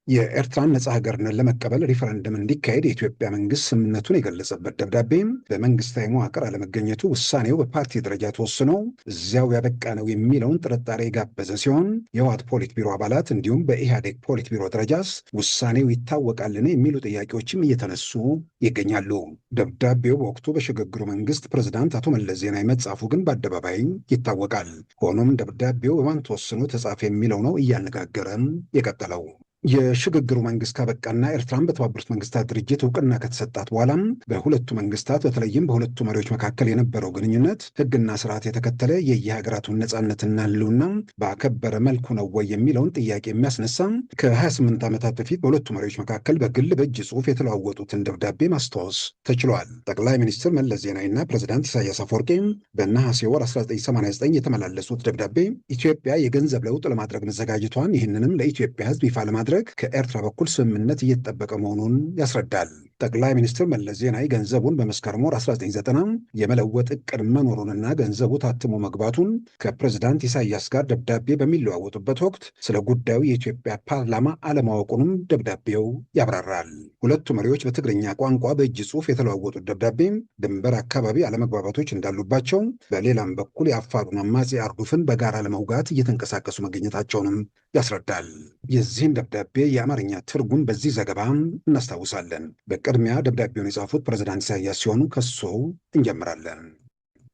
የኤርትራን ነጻ ሀገርነት ለመቀበል ሪፈረንደም እንዲካሄድ የኢትዮጵያ መንግስት ስምምነቱን የገለጸበት ደብዳቤ በመንግስታዊ መዋቅር አለመገኘቱ ውሳኔው በፓርቲ ደረጃ ተወስኖ እዚያው ያበቃ ነው የሚለውን ጥርጣሬ የጋበዘ ሲሆን የህወሓት ፖሊት ቢሮ አባላት እንዲሁም በኢህአዴግ ፖሊት ቢሮ ደረጃስ ውሳኔው ይታወቃልን የሚሉ ጥያቄዎችም እየተነሱ ይገኛሉ። ደብዳቤው በወቅቱ በሽግግሩ መንግስት ፕሬዝዳንት አቶ መለስ ዜናዊ መጻፉ ግን በአደባባይ ይታወቃል። ሆኖም ደብዳቤው በማን ተወስኖ ተጻፈ የሚለው ነው እያነጋገረም የቀጠለው። የሽግግሩ መንግስት ካበቃና ኤርትራን በተባበሩት መንግስታት ድርጅት እውቅና ከተሰጣት በኋላም በሁለቱ መንግስታት በተለይም በሁለቱ መሪዎች መካከል የነበረው ግንኙነት ህግና ስርዓት የተከተለ የየሀገራቱን ነጻነትና ህልውና ባከበረ መልኩ ነው ወይ የሚለውን ጥያቄ የሚያስነሳ ከ28 ዓመታት በፊት በሁለቱ መሪዎች መካከል በግል በእጅ ጽሑፍ የተለዋወጡትን ደብዳቤ ማስታወስ ተችሏል። ጠቅላይ ሚኒስትር መለስ ዜናዊና ፕሬዚዳንት ኢሳያስ አፈወርቂ በነሐሴ ወር 1989 የተመላለሱት ደብዳቤ ኢትዮጵያ የገንዘብ ለውጥ ለማድረግ መዘጋጀቷን ይህንንም ለኢትዮጵያ ህዝብ ይፋ ለማድረግ ከኤርትራ በኩል ስምምነት እየተጠበቀ መሆኑን ያስረዳል። ጠቅላይ ሚኒስትር መለስ ዜናዊ ገንዘቡን በመስከረም ወር 1990 የመለወጥ እቅድ መኖሩንና ገንዘቡ ታትሞ መግባቱን ከፕሬዝዳንት ኢሳያስ ጋር ደብዳቤ በሚለዋወጡበት ወቅት ስለ ጉዳዩ የኢትዮጵያ ፓርላማ አለማወቁንም ደብዳቤው ያብራራል። ሁለቱ መሪዎች በትግርኛ ቋንቋ በእጅ ጽሑፍ የተለዋወጡት ደብዳቤ ድንበር አካባቢ አለመግባባቶች እንዳሉባቸው፣ በሌላም በኩል የአፋሩን አማጺ አርዱፍን በጋራ ለመውጋት እየተንቀሳቀሱ መገኘታቸውንም ያስረዳል። የዚህን ደብዳቤ የአማርኛ ትርጉም በዚህ ዘገባ እናስታውሳለን። በቅድሚያ ደብዳቤውን የጻፉት ፕሬዝዳንት ኢሳያስ ሲሆኑ ከሰው እንጀምራለን።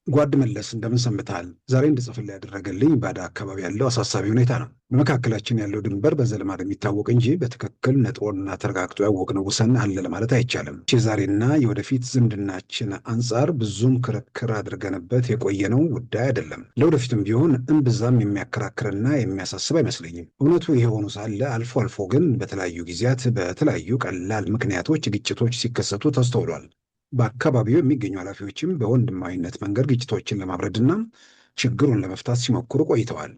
ጓድ መለስ እንደምን ሰንብተሃል? ዛሬ እንድጽፍልህ ያደረገልኝ ባዳ አካባቢ ያለው አሳሳቢ ሁኔታ ነው። በመካከላችን ያለው ድንበር በዘልማድ የሚታወቅ እንጂ በትክክል ነጥቦና ተረጋግጦ ያወቅነው ወሰን አለ ለማለት አይቻልም። የዛሬና የወደፊት ዝምድናችን አንጻር ብዙም ክርክር አድርገንበት የቆየነው ጉዳይ አይደለም። ለወደፊትም ቢሆን እምብዛም የሚያከራክርና የሚያሳስብ አይመስለኝም። እውነቱ ይሄ ሆኖ ሳለ አልፎ አልፎ ግን በተለያዩ ጊዜያት በተለያዩ ቀላል ምክንያቶች ግጭቶች ሲከሰቱ ተስተውሏል። በአካባቢው የሚገኙ ኃላፊዎችም በወንድማዊነት መንገድ ግጭቶችን ለማብረድና ችግሩን ለመፍታት ሲሞክሩ ቆይተዋል።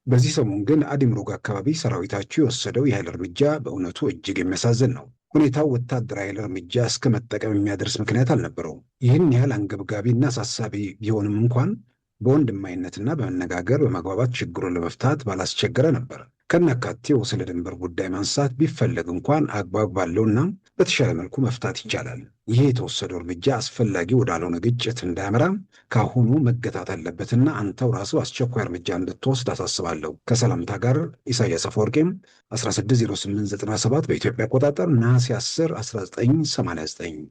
በዚህ ሰሞን ግን አዲምሮግ አካባቢ ሰራዊታቸው የወሰደው የኃይል እርምጃ በእውነቱ እጅግ የሚያሳዝን ነው። ሁኔታው ወታደራዊ ኃይል እርምጃ እስከ መጠቀም የሚያደርስ ምክንያት አልነበረውም። ይህን ያህል አንገብጋቢና አሳሳቢ ቢሆንም እንኳን በወንድማዊነትና በመነጋገር በመግባባት ችግሩን ለመፍታት ባላስቸገረ ነበር። ከናካቴው ስለ ድንበር ጉዳይ ማንሳት ቢፈለግ እንኳን አግባብ ባለውና በተሻለ መልኩ መፍታት ይቻላል። ይህ የተወሰደው እርምጃ አስፈላጊ ወዳልሆነ ግጭት እንዳያመራ ከአሁኑ መገታት አለበትና አንተው ራስህ አስቸኳይ እርምጃ እንድትወስድ አሳስባለሁ። ከሰላምታ ጋር ኢሳያስ አፈወርቂም 160897 በኢትዮጵያ አቆጣጠር ነሐሴ 10 1989።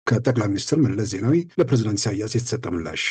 ከጠቅላይ ሚኒስትር መለስ ዜናዊ ለፕሬዝዳንት ኢሳያስ የተሰጠ ምላሽ።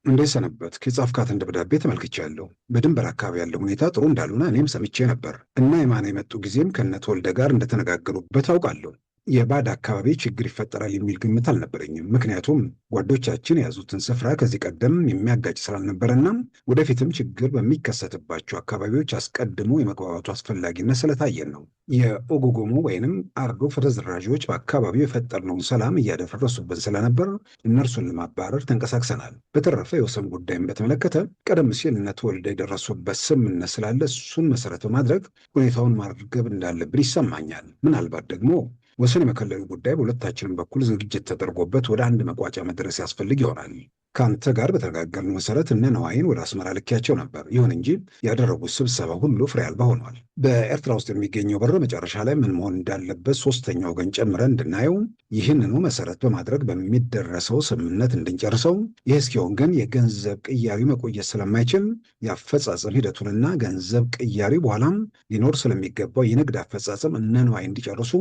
እንዴት ሰነበትክ? የጻፍካትን ደብዳቤ ተመልክቻለሁ። በድንበር አካባቢ ያለው ሁኔታ ጥሩ እንዳልሆነ እኔም ሰምቼ ነበር እና የማነ የመጡ ጊዜም ከነተወልደ ጋር እንደተነጋገሩበት አውቃለሁ። የባድ አካባቢ ችግር ይፈጠራል የሚል ግምት አልነበረኝም። ምክንያቱም ጓዶቻችን የያዙትን ስፍራ ከዚህ ቀደም የሚያጋጭ ስላልነበረና ወደፊትም ችግር በሚከሰትባቸው አካባቢዎች አስቀድሞ የመግባባቱ አስፈላጊነት ስለታየን ነው። የኦጎጎሞ ወይንም አርዶ ፍርዝራዦች በአካባቢው የፈጠርነውን ሰላም እያደፈረሱብን ስለነበር እነርሱን ለማባረር ተንቀሳቅሰናል። በተረፈ የወሰን ጉዳይን በተመለከተ ቀደም ሲል እነ ተወልደ የደረሱበት ስምምነት ስላለ እሱን መሰረት በማድረግ ሁኔታውን ማርገብ እንዳለብን ይሰማኛል። ምናልባት ደግሞ ወሰን የመከለሉ ጉዳይ በሁለታችንም በኩል ዝግጅት ተደርጎበት ወደ አንድ መቋጫ መድረስ ያስፈልግ ይሆናል። ከአንተ ጋር በተነጋገርነው መሰረት እነ ነዋይን ወደ አስመራ ልኬያቸው ነበር። ይሁን እንጂ ያደረጉት ስብሰባ ሁሉ ፍሬ አልባ ሆኗል። በኤርትራ ውስጥ የሚገኘው በር መጨረሻ ላይ ምን መሆን እንዳለበት ሶስተኛ ወገን ጨምረን እንድናየው፣ ይህንኑ መሰረት በማድረግ በሚደረሰው ስምምነት እንድንጨርሰው። ይህ እስኪሆን ግን የገንዘብ ቅያሪ መቆየት ስለማይችል የአፈጻጸም ሂደቱንና ገንዘብ ቅያሪ በኋላም ሊኖር ስለሚገባው የንግድ አፈጻጸም እነ ነዋይ እንዲጨርሱ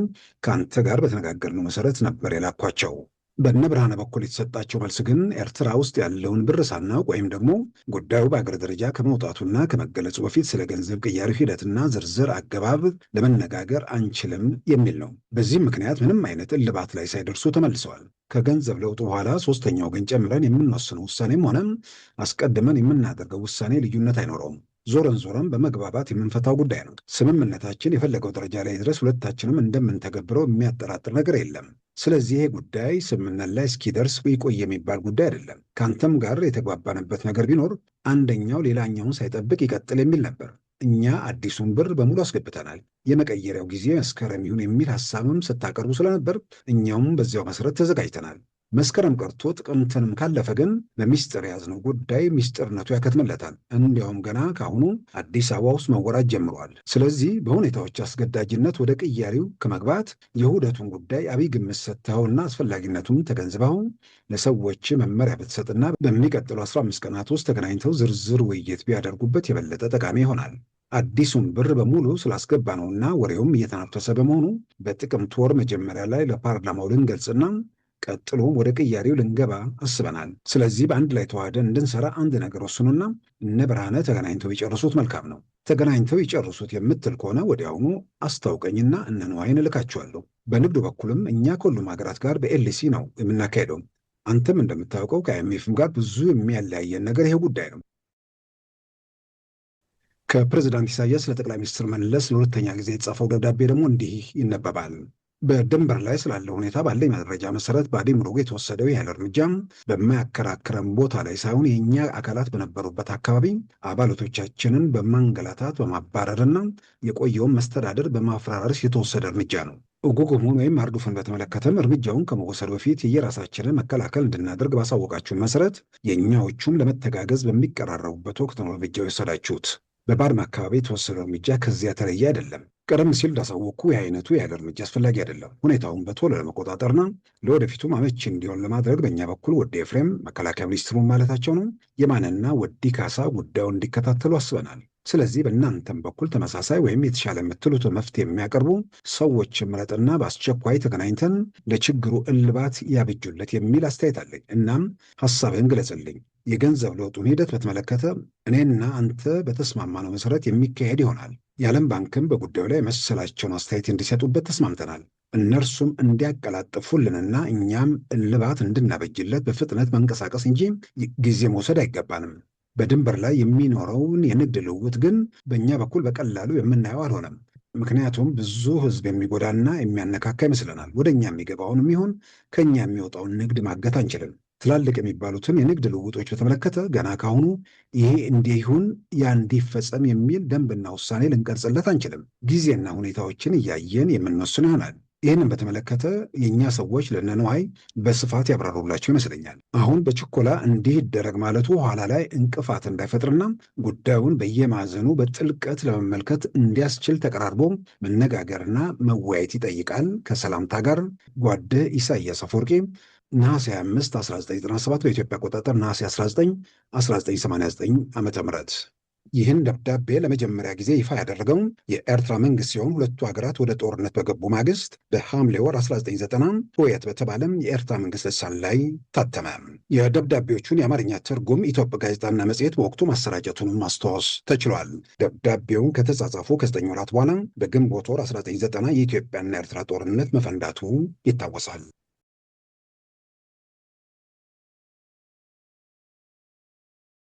ከአንተ ጋር በተነጋገርነው መሰረት ነበር የላኳቸው። በእነ ብርሃነ በኩል የተሰጣቸው መልስ ግን ኤርትራ ውስጥ ያለውን ብር ሳናውቅ ወይም ደግሞ ጉዳዩ በአገር ደረጃ ከመውጣቱና ከመገለጹ በፊት ስለ ገንዘብ ቅያሪ ሂደትና ዝርዝር አገባብ ለመነጋገር አንችልም የሚል ነው። በዚህም ምክንያት ምንም አይነት እልባት ላይ ሳይደርሱ ተመልሰዋል። ከገንዘብ ለውጡ በኋላ ሶስተኛ ወገን ጨምረን የምንወስነው ውሳኔም ሆነ አስቀድመን የምናደርገው ውሳኔ ልዩነት አይኖረውም። ዞረን በመግባባት የምንፈታው ጉዳይ ነው። ስምምነታችን የፈለገው ደረጃ ላይ ድረስ ሁለታችንም እንደምንተገብረው የሚያጠራጥር ነገር የለም። ስለዚህ ይሄ ጉዳይ ስምምነት ላይ እስኪደርስ ይቆይ የሚባል ጉዳይ አይደለም። ከአንተም ጋር የተግባባንበት ነገር ቢኖር አንደኛው ሌላኛውን ሳይጠብቅ ይቀጥል የሚል ነበር። እኛ አዲሱን ብር በሙሉ አስገብተናል። የመቀየሪያው ጊዜ መስከረም ይሁን የሚል ሐሳብም ስታቀርቡ ስለነበር እኛውም በዚያው መሰረት ተዘጋጅተናል። መስከረም ቀርቶ ጥቅምትንም ካለፈ ግን በሚስጥር የያዝነው ጉዳይ ሚስጥርነቱ ያከትምለታል። እንዲያውም ገና ከአሁኑ አዲስ አበባ ውስጥ መወራት ጀምሯል። ስለዚህ በሁኔታዎች አስገዳጅነት ወደ ቅያሪው ከመግባት የውህደቱን ጉዳይ አብይ ግምት ሰጥተኸውና አስፈላጊነቱን ተገንዝበው ለሰዎች መመሪያ ብትሰጥና በሚቀጥሉ 15 ቀናት ውስጥ ተገናኝተው ዝርዝር ውይይት ቢያደርጉበት የበለጠ ጠቃሚ ይሆናል። አዲሱን ብር በሙሉ ስላስገባ ነውና ወሬውም እየተናፈሰ በመሆኑ በጥቅምት ወር መጀመሪያ ላይ ለፓርላማው ልንገልጽና ቀጥሎም ወደ ቅያሬው ልንገባ አስበናል። ስለዚህ በአንድ ላይ ተዋህደን እንድንሰራ አንድ ነገር ወስኑና እነ ብርሃነ ተገናኝተው የጨርሱት መልካም ነው። ተገናኝተው የጨርሱት የምትል ከሆነ ወዲያውኑ አስታውቀኝና እነ ነዋይን እልካቸዋለሁ። በንግዱ በኩልም እኛ ከሁሉም ሀገራት ጋር በኤልሲ ነው የምናካሄደው። አንተም እንደምታውቀው ከአይኤምኤፍም ጋር ብዙ የሚያለያየን ነገር ይሄ ጉዳይ ነው። ከፕሬዚዳንት ኢሳያስ ለጠቅላይ ሚኒስትር መለስ ለሁለተኛ ጊዜ የተጻፈው ደብዳቤ ደግሞ እንዲህ ይነበባል። በድንበር ላይ ስላለው ሁኔታ ባለኝ መረጃ መሰረት በአዲምሮግ የተወሰደው ያህል እርምጃ በማያከራክረን ቦታ ላይ ሳይሆን የእኛ አካላት በነበሩበት አካባቢ አባላቶቻችንን በማንገላታት በማባረርና የቆየውን መስተዳደር በማፈራረስ የተወሰደ እርምጃ ነው። ጉጉሙን ወይም አርዱፍን በተመለከተም እርምጃውን ከመወሰዱ በፊት የየራሳችንን መከላከል እንድናደርግ ባሳወቃችሁን መሰረት የእኛዎቹም ለመተጋገዝ በሚቀራረቡበት ወቅት ነው እርምጃው የወሰዳችሁት። በባድመ አካባቢ የተወሰደው እርምጃ ከዚያ ተለየ አይደለም። ቀደም ሲል እንዳሳወቅኩ የአይነቱ ያለ እርምጃ አስፈላጊ አይደለም። ሁኔታውን በቶሎ ለመቆጣጠርና ለወደፊቱም አመቺ እንዲሆን ለማድረግ በእኛ በኩል ወዲ ኤፍሬም መከላከያ ሚኒስትሩን ማለታቸው ነው የማንና ወዲ ካሳ ጉዳዩን እንዲከታተሉ አስበናል። ስለዚህ በእናንተም በኩል ተመሳሳይ ወይም የተሻለ የምትሉትን መፍትሄ የሚያቀርቡ ሰዎች ምረጥና በአስቸኳይ ተገናኝተን ለችግሩ እልባት ያብጁለት የሚል አስተያየት አለኝ። እናም ሐሳብህን ግለጽልኝ። የገንዘብ ለውጡን ሂደት በተመለከተ እኔና አንተ በተስማማነው መሰረት የሚካሄድ ይሆናል። የዓለም ባንክም በጉዳዩ ላይ መሰላቸውን አስተያየት እንዲሰጡበት ተስማምተናል። እነርሱም እንዲያቀላጥፉልንና እኛም እልባት እንድናበጅለት በፍጥነት መንቀሳቀስ እንጂ ጊዜ መውሰድ አይገባንም። በድንበር ላይ የሚኖረውን የንግድ ልውውጥ ግን በእኛ በኩል በቀላሉ የምናየው አልሆነም። ምክንያቱም ብዙ ሕዝብ የሚጎዳና የሚያነካካ ይመስለናል። ወደ እኛ የሚገባውን ይሁን ከእኛ የሚወጣውን ንግድ ማገት አንችልም። ትላልቅ የሚባሉትን የንግድ ልውውጦች በተመለከተ ገና ካሁኑ ይሄ እንዲሁን ያ እንዲፈጸም የሚል ደንብና ውሳኔ ልንቀርጽለት አንችልም። ጊዜና ሁኔታዎችን እያየን የምንወስን ይሆናል። ይህንን በተመለከተ የእኛ ሰዎች ለነነዋይ በስፋት ያብራሩላቸው ይመስለኛል። አሁን በችኮላ እንዲህ ይደረግ ማለቱ ኋላ ላይ እንቅፋት እንዳይፈጥርና ጉዳዩን በየማዕዘኑ በጥልቀት ለመመልከት እንዲያስችል ተቀራርቦ መነጋገርና መወያየት ይጠይቃል። ከሰላምታ ጋር ጓድህ ኢሳያስ አፈወርቂ ነሐሴ 25 1997 በኢትዮጵያ አቆጣጠር ነሐሴ 19 1989 ዓ.ም። ይህን ደብዳቤ ለመጀመሪያ ጊዜ ይፋ ያደረገው የኤርትራ መንግስት ሲሆን ሁለቱ ሀገራት ወደ ጦርነት በገቡ ማግስት በሐምሌ ወር 1990 ሆየት በተባለም የኤርትራ መንግስት ልሳን ላይ ታተመ። የደብዳቤዎቹን የአማርኛ ትርጉም ኢትዮጵያ ጋዜጣና መጽሔት በወቅቱ ማሰራጨቱንም ማስታወስ ተችሏል። ደብዳቤውን ከተጻጻፉ ከ9 ወራት በኋላ በግንቦት ወር 1990 የኢትዮጵያና ኤርትራ ጦርነት መፈንዳቱ ይታወሳል።